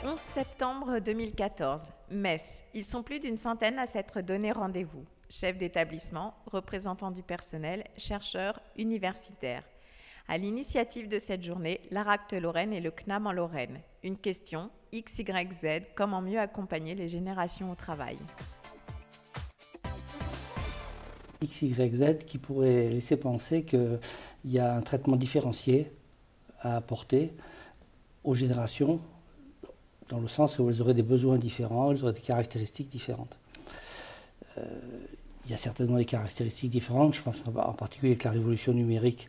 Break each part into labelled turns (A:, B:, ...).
A: 11 septembre 2014, Metz. Ils sont plus d'une centaine à s'être donné rendez-vous. Chefs d'établissement, représentants du personnel, chercheurs, universitaires. À l'initiative de cette journée, l'ARACT Lorraine et le CNAM en Lorraine. Une question, XYZ, comment mieux accompagner les générations au travail?
B: XYZ qui pourrait laisser penser qu'il y a un traitement différencié à apporter aux générations, dans le sens où elles auraient des besoins différents, elles auraient des caractéristiques différentes. Il y a certainement des caractéristiques différentes, je pense en particulier que la révolution numérique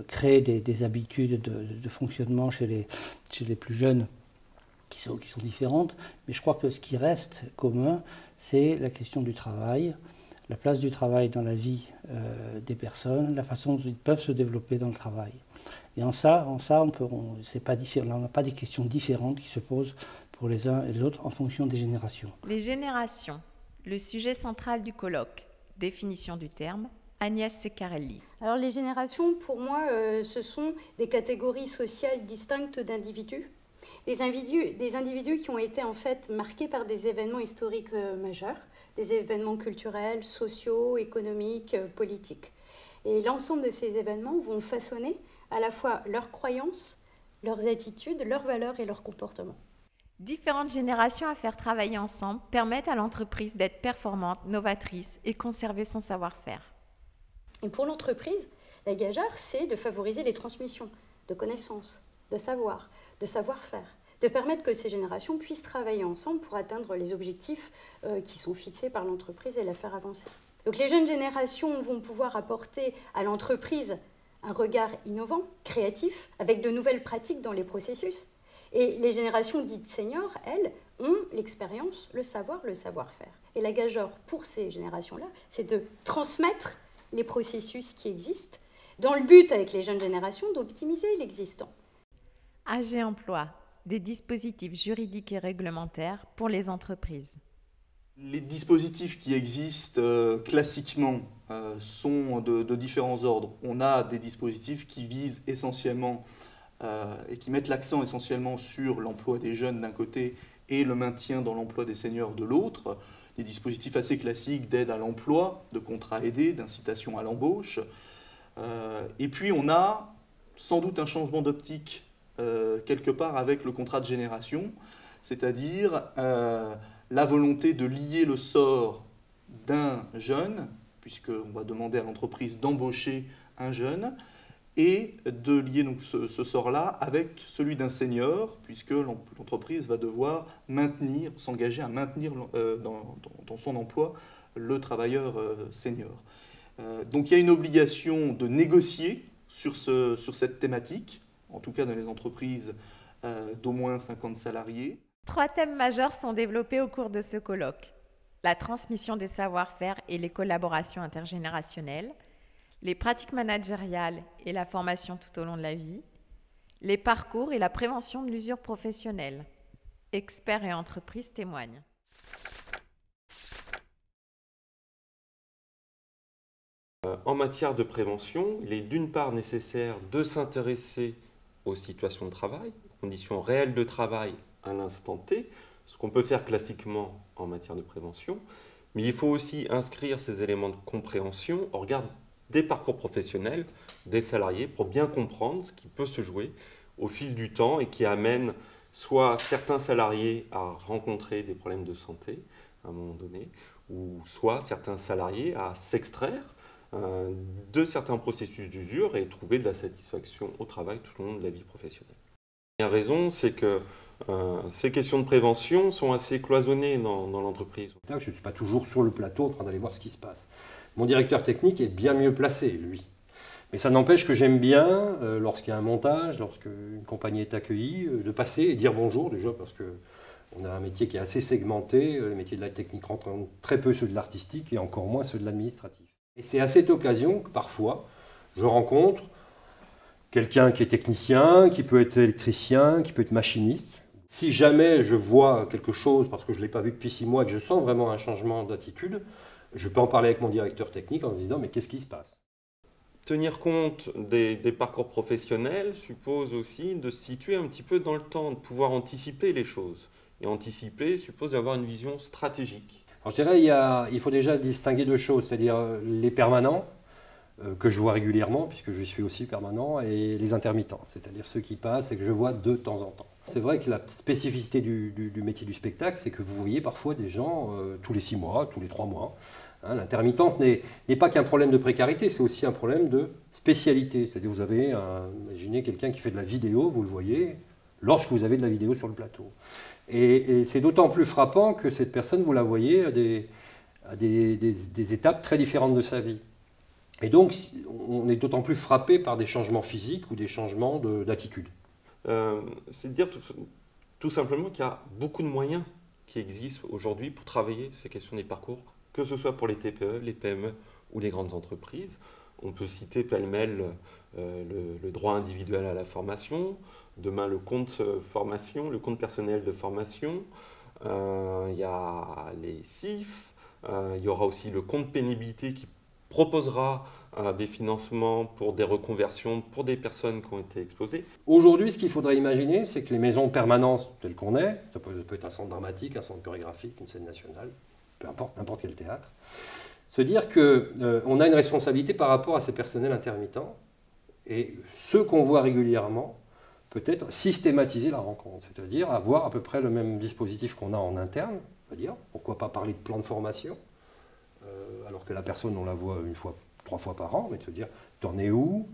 B: crée des habitudes de fonctionnement chez les plus jeunes qui sont différentes, mais je crois que ce qui reste commun, c'est la question du travail, la place du travail dans la vie des personnes, la façon dont ils peuvent se développer dans le travail. Et on n'a pas des questions différentes qui se posent pour les uns et les autres en fonction des générations.
A: Les générations, le sujet central du colloque. Définition du terme, Agnès Seccarelli.
C: Alors les générations, pour moi, ce sont des catégories sociales distinctes d'individus. Des individus qui ont été en fait marqués par des événements historiques majeurs, des événements culturels, sociaux, économiques, politiques. Et l'ensemble de ces événements vont façonner à la fois leurs croyances, leurs attitudes, leurs valeurs et leurs comportements.
A: Différentes générations à faire travailler ensemble permettent à l'entreprise d'être performante, novatrice et conserver son savoir-faire.
C: Et pour l'entreprise, la gageure, c'est de favoriser les transmissions de connaissances, de savoir, de savoir-faire, de permettre que ces générations puissent travailler ensemble pour atteindre les objectifs qui sont fixés par l'entreprise et la faire avancer. Donc les jeunes générations vont pouvoir apporter à l'entreprise un regard innovant, créatif, avec de nouvelles pratiques dans les processus. Et les générations dites seniors, elles, ont l'expérience, le savoir, le savoir-faire. Et la gageure pour ces générations-là, c'est de transmettre les processus qui existent, dans le but, avec les jeunes générations, d'optimiser l'existant.
A: AG Emploi, des dispositifs juridiques et réglementaires pour les entreprises.
D: Les dispositifs qui existent classiquement sont de différents ordres. On a des dispositifs qui visent essentiellement et qui mettent l'accent essentiellement sur l'emploi des jeunes d'un côté et le maintien dans l'emploi des seniors de l'autre. Des dispositifs assez classiques d'aide à l'emploi, de contrats aidés, d'incitation à l'embauche. Et puis on a sans doute un changement d'optique quelque part avec le contrat de génération, c'est-à-dire la volonté de lier le sort d'un jeune, puisqu'on va demander à l'entreprise d'embaucher un jeune, et de lier donc ce sort-là avec celui d'un senior, puisque l'entreprise va devoir s'engager à maintenir dans son emploi le travailleur senior. Donc il y a une obligation de négocier sur cette thématique, en tout cas dans les entreprises d'au moins 50 salariés.
A: 3 thèmes majeurs sont développés au cours de ce colloque. La transmission des savoir-faire et les collaborations intergénérationnelles, les pratiques managériales et la formation tout au long de la vie, les parcours et la prévention de l'usure professionnelle. Experts et entreprises témoignent.
E: En matière de prévention, il est d'une part nécessaire de s'intéresser aux situations de travail, aux conditions réelles de travail à l'instant T, ce qu'on peut faire classiquement en matière de prévention, mais il faut aussi inscrire ces éléments de compréhension au regard des parcours professionnels des salariés pour bien comprendre ce qui peut se jouer au fil du temps et qui amène soit certains salariés à rencontrer des problèmes de santé à un moment donné, ou soit certains salariés à s'extraire de certains processus d'usure et trouver de la satisfaction au travail tout au long de la vie professionnelle. La première raison, c'est que ces questions de prévention sont assez cloisonnées dans l'entreprise.
F: Je ne suis pas toujours sur le plateau en train d'aller voir ce qui se passe. Mon directeur technique est bien mieux placé, lui. Mais ça n'empêche que j'aime bien, lorsqu'il y a un montage, lorsqu'une compagnie est accueillie, de passer et dire bonjour déjà, parce qu'on a un métier qui est assez segmenté. Les métiers de la technique rentrent très peu ceux de l'artistique et encore moins ceux de l'administratif. Et c'est à cette occasion que parfois, je rencontre quelqu'un qui est technicien, qui peut être électricien, qui peut être machiniste. Si jamais je vois quelque chose, parce que je ne l'ai pas vu depuis 6 mois, et que je sens vraiment un changement d'attitude, je peux en parler avec mon directeur technique en me disant « mais qu'est-ce qui se passe ?»
E: Tenir compte des parcours professionnels suppose aussi de se situer un petit peu dans le temps, de pouvoir anticiper les choses. Et anticiper suppose d'avoir une vision stratégique.
F: Alors je dirais il faut déjà distinguer deux choses, c'est-à-dire les permanents, que je vois régulièrement, puisque je suis aussi permanent, et les intermittents, c'est-à-dire ceux qui passent et que je vois de temps en temps. C'est vrai que la spécificité du métier du spectacle, c'est que vous voyez parfois des gens tous les 6 mois, tous les 3 mois. Hein, l'intermittence n'est pas qu'un problème de précarité, c'est aussi un problème de spécialité. C'est-à-dire vous avez, imaginez quelqu'un qui fait de la vidéo, vous le voyez, lorsque vous avez de la vidéo sur le plateau. Et c'est d'autant plus frappant que cette personne, vous la voyez à des étapes très différentes de sa vie. Et donc, on est d'autant plus frappé par des changements physiques ou des changements d'attitude.
E: C'est de dire tout simplement qu'il y a beaucoup de moyens qui existent aujourd'hui pour travailler ces questions des parcours, que ce soit pour les TPE, les PME ou les grandes entreprises. On peut citer pêle-mêle le droit individuel à la formation, demain le compte formation, le compte personnel de formation, il y a les CIF, il y aura aussi le compte pénibilité qui proposera des financements pour des reconversions pour des personnes qui ont été exposées.
F: Aujourd'hui, ce qu'il faudrait imaginer, c'est que les maisons permanentes telles qu'on est, ça peut être un centre dramatique, un centre chorégraphique, une scène nationale, peu importe, n'importe quel théâtre, se dire qu'on a une responsabilité par rapport à ces personnels intermittents et ceux qu'on voit régulièrement, peut-être systématiser la rencontre, c'est-à-dire avoir à peu près le même dispositif qu'on a en interne, on va dire, pourquoi pas parler de plan de formation, alors que la personne, on la voit 1 fois, 3 fois par an, mais de se dire, t'en es où?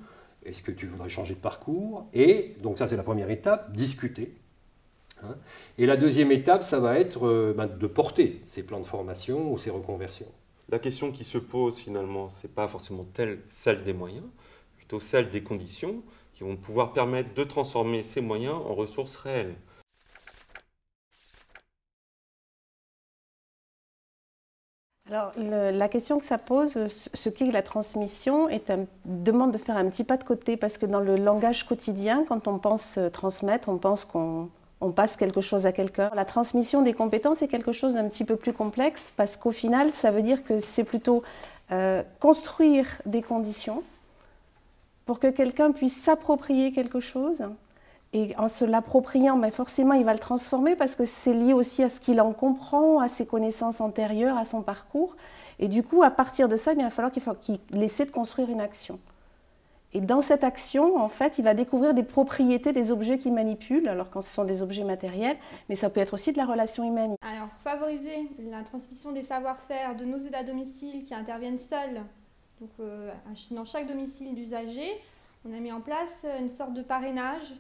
F: Est-ce que tu voudrais changer de parcours? Et donc ça, c'est la première étape, discuter. Hein. Et la deuxième étape, ça va être de porter ces plans de formation ou ces reconversions.
E: La question qui se pose finalement, ce n'est pas forcément celle des moyens, plutôt celle des conditions qui vont pouvoir permettre de transformer ces moyens en ressources réelles.
G: Alors, la question que ça pose, ce qu'est la transmission, demande de faire un petit pas de côté, parce que dans le langage quotidien, quand on pense transmettre, on pense qu'on passe quelque chose à quelqu'un. La transmission des compétences est quelque chose d'un petit peu plus complexe, parce qu'au final, ça veut dire que c'est plutôt construire des conditions pour que quelqu'un puisse s'approprier quelque chose. Et en se l'appropriant, forcément, il va le transformer parce que c'est lié aussi à ce qu'il en comprend, à ses connaissances antérieures, à son parcours. Et du coup, à partir de ça, il va falloir qu'il essaie de construire une action. Et dans cette action, en fait, il va découvrir des propriétés des objets qu'il manipule, alors quand ce sont des objets matériels, mais ça peut être aussi de la relation humaine.
H: Alors, favoriser la transmission des savoir-faire de nos aides à domicile qui interviennent seuls, donc dans chaque domicile d'usager, on a mis en place une sorte de parrainage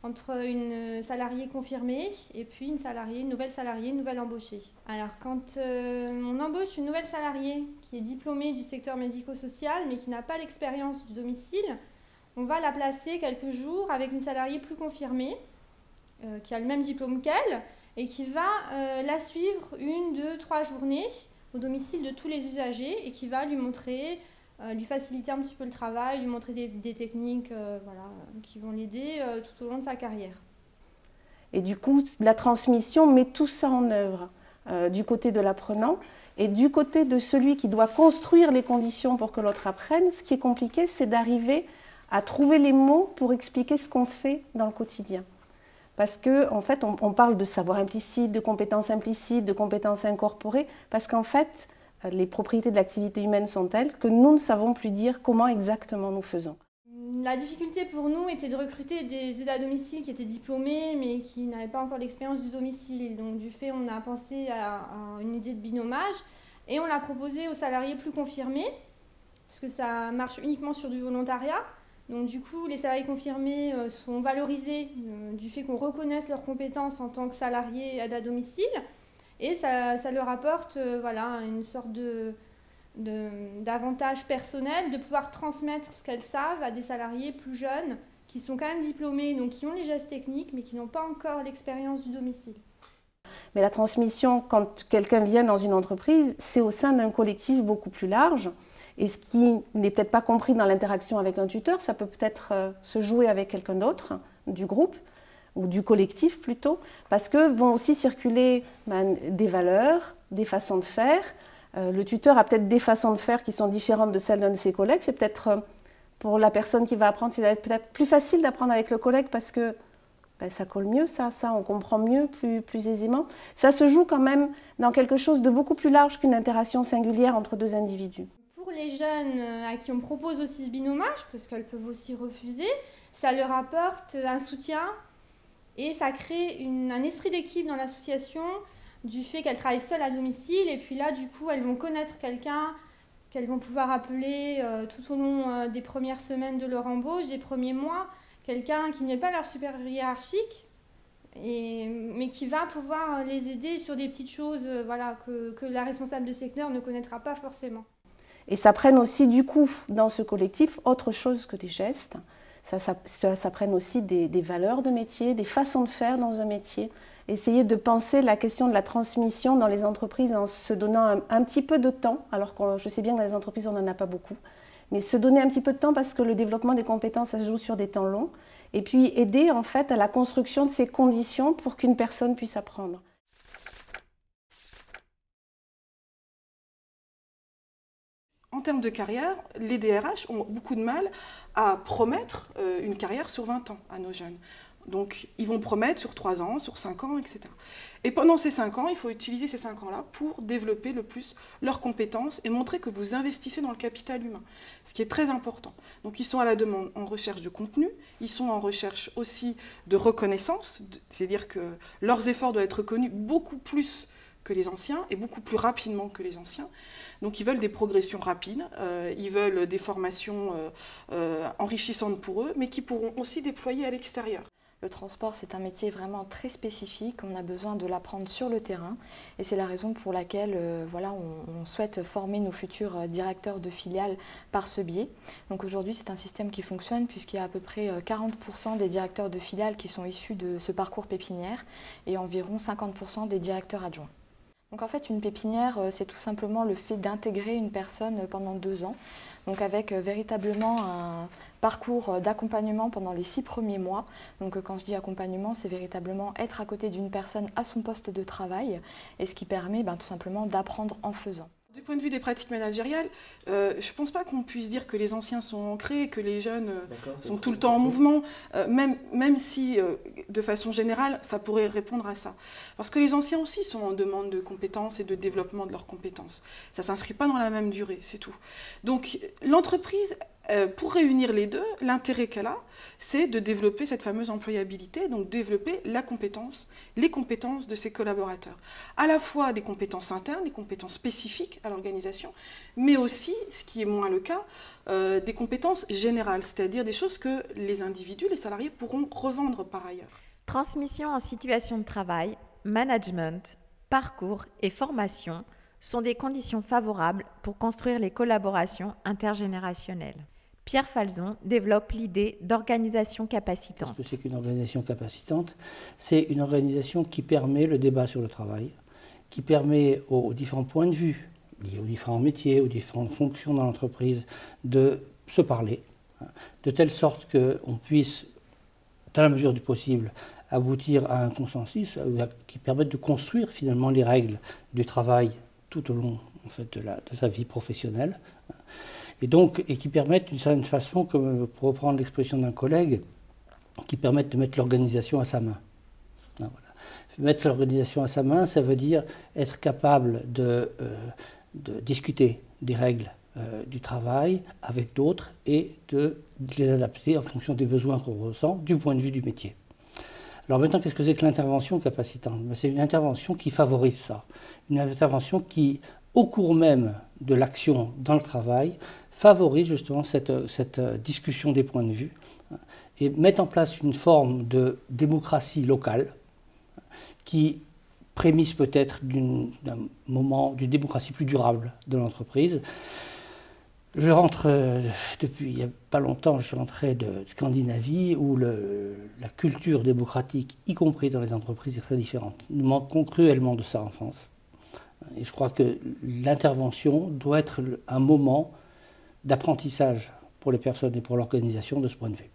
H: entre une salariée confirmée et puis une nouvelle salariée, une nouvelle embauchée. Alors quand on embauche une nouvelle salariée qui est diplômée du secteur médico-social mais qui n'a pas l'expérience du domicile, on va la placer quelques jours avec une salariée plus confirmée qui a le même diplôme qu'elle et qui va la suivre 1, 2, 3 journées au domicile de tous les usagers et qui va lui montrer lui faciliter un petit peu le travail, lui montrer des techniques qui vont l'aider tout au long de sa carrière.
G: Et du coup, la transmission met tout ça en œuvre du côté de l'apprenant et du côté de celui qui doit construire les conditions pour que l'autre apprenne. Ce qui est compliqué, c'est d'arriver à trouver les mots pour expliquer ce qu'on fait dans le quotidien. Parce qu'en fait, on parle de savoir implicite, de compétences implicites, de compétences incorporées, parce qu'en fait, les propriétés de l'activité humaine sont telles que nous ne savons plus dire comment exactement nous faisons.
H: La difficulté pour nous était de recruter des aides à domicile qui étaient diplômés mais qui n'avaient pas encore l'expérience du domicile. Donc du fait, on a pensé à une idée de binomage et on l'a proposé aux salariés plus confirmés parce que ça marche uniquement sur du volontariat. Donc du coup, les salariés confirmés sont valorisés du fait qu'on reconnaisse leurs compétences en tant que salariés aide à domicile. Et ça leur apporte une sorte d'avantage personnel de pouvoir transmettre ce qu'elles savent à des salariés plus jeunes qui sont quand même diplômés, donc qui ont les gestes techniques mais qui n'ont pas encore l'expérience du domicile.
G: Mais la transmission, quand quelqu'un vient dans une entreprise, c'est au sein d'un collectif beaucoup plus large. Et ce qui n'est peut-être pas compris dans l'interaction avec un tuteur, ça peut peut-être se jouer avec quelqu'un d'autre du groupe, ou du collectif plutôt, parce que vont aussi circuler des valeurs, des façons de faire. Le tuteur a peut-être des façons de faire qui sont différentes de celles d'un de ses collègues. C'est peut-être, pour la personne qui va apprendre, c'est peut-être plus facile d'apprendre avec le collègue parce que ça colle mieux, ça on comprend mieux, plus aisément. Ça se joue quand même dans quelque chose de beaucoup plus large qu'une interaction singulière entre deux individus.
H: Pour les jeunes à qui on propose aussi ce binômage, parce qu'elles peuvent aussi refuser, ça leur apporte un soutien et ça crée un esprit d'équipe dans l'association, du fait qu'elles travaillent seules à domicile, et puis là, du coup, elles vont connaître quelqu'un qu'elles vont pouvoir appeler tout au long des premières semaines de leur embauche, des premiers mois, quelqu'un qui n'est pas leur supérieur hiérarchique, mais qui va pouvoir les aider sur des petites choses voilà, que la responsable de secteur ne connaîtra pas forcément.
G: Et ça prenne aussi, du coup, dans ce collectif, autre chose que des gestes. Ça prenne aussi des valeurs de métier, des façons de faire dans un métier. Essayer de penser la question de la transmission dans les entreprises en se donnant un petit peu de temps, alors que je sais bien que dans les entreprises, on n'en a pas beaucoup, mais se donner un petit peu de temps parce que le développement des compétences, ça se joue sur des temps longs, et puis aider en fait à la construction de ces conditions pour qu'une personne puisse apprendre.
I: En termes de carrière, les DRH ont beaucoup de mal à promettre une carrière sur 20 ans à nos jeunes. Donc, ils vont promettre sur 3 ans, sur 5 ans, etc. Et pendant ces 5 ans, il faut utiliser ces 5 ans-là pour développer le plus leurs compétences et montrer que vous investissez dans le capital humain, ce qui est très important. Donc, ils sont à la demande en recherche de contenu, ils sont en recherche aussi de reconnaissance, c'est-à-dire que leurs efforts doivent être reconnus beaucoup plus que les anciens et beaucoup plus rapidement que les anciens. Donc ils veulent des progressions rapides, ils veulent des formations enrichissantes pour eux, mais qui pourront aussi déployer à l'extérieur.
J: Le transport, c'est un métier vraiment très spécifique, on a besoin de l'apprendre sur le terrain et c'est la raison pour laquelle on souhaite former nos futurs directeurs de filiales par ce biais. Donc aujourd'hui, c'est un système qui fonctionne puisqu'il y a à peu près 40% des directeurs de filiales qui sont issus de ce parcours pépinière et environ 50% des directeurs adjoints. Donc en fait, une pépinière, c'est tout simplement le fait d'intégrer une personne pendant 2 ans, donc avec véritablement un parcours d'accompagnement pendant les 6 premiers mois. Donc quand je dis accompagnement, c'est véritablement être à côté d'une personne à son poste de travail, et ce qui permet tout simplement d'apprendre en faisant.
I: Du point de vue des pratiques managériales, je ne pense pas qu'on puisse dire que les anciens sont ancrés, que les jeunes sont tout le temps en mouvement, même si, de façon générale, ça pourrait répondre à ça. Parce que les anciens aussi sont en demande de compétences et de développement de leurs compétences. Ça ne s'inscrit pas dans la même durée, c'est tout. Donc l'entreprise, pour réunir les deux, l'intérêt qu'elle a, c'est de développer cette fameuse employabilité, donc développer les compétences de ses collaborateurs. À la fois des compétences internes, des compétences spécifiques à l'organisation, mais aussi, ce qui est moins le cas, des compétences générales, c'est-à-dire des choses que les individus, les salariés pourront revendre par ailleurs.
A: Transmission en situation de travail, management, parcours et formation sont des conditions favorables pour construire les collaborations intergénérationnelles. Pierre Falzon développe l'idée d'organisation capacitante.
B: Qu'est-ce que c'est qu'une organisation capacitante? C'est une organisation qui permet le débat sur le travail, qui permet aux différents points de vue, liés aux différents métiers, aux différentes fonctions dans l'entreprise, de se parler, de telle sorte qu'on puisse, dans la mesure du possible, aboutir à un consensus qui permette de construire finalement les règles du travail tout au long en fait, de sa vie professionnelle. Et qui permettent d'une certaine façon, comme pour reprendre l'expression d'un collègue, qui permettent de mettre l'organisation à sa main. Voilà. Mettre l'organisation à sa main, ça veut dire être capable de discuter des règles du travail avec d'autres et de les adapter en fonction des besoins qu'on ressent du point de vue du métier. Alors maintenant, qu'est-ce que c'est que l'intervention capacitante? C'est une intervention qui favorise ça. Une intervention qui, au cours même de l'action dans le travail, favorise justement cette discussion des points de vue et met en place une forme de démocratie locale qui prémisse peut-être d'un moment d'une démocratie plus durable de l'entreprise. Je rentre, depuis il n'y a pas longtemps, je suis rentré de Scandinavie où la culture démocratique, y compris dans les entreprises, est très différente. Nous manquons cruellement de ça en France. Et je crois que l'intervention doit être un moment d'apprentissage pour les personnes et pour l'organisation de ce point de vue.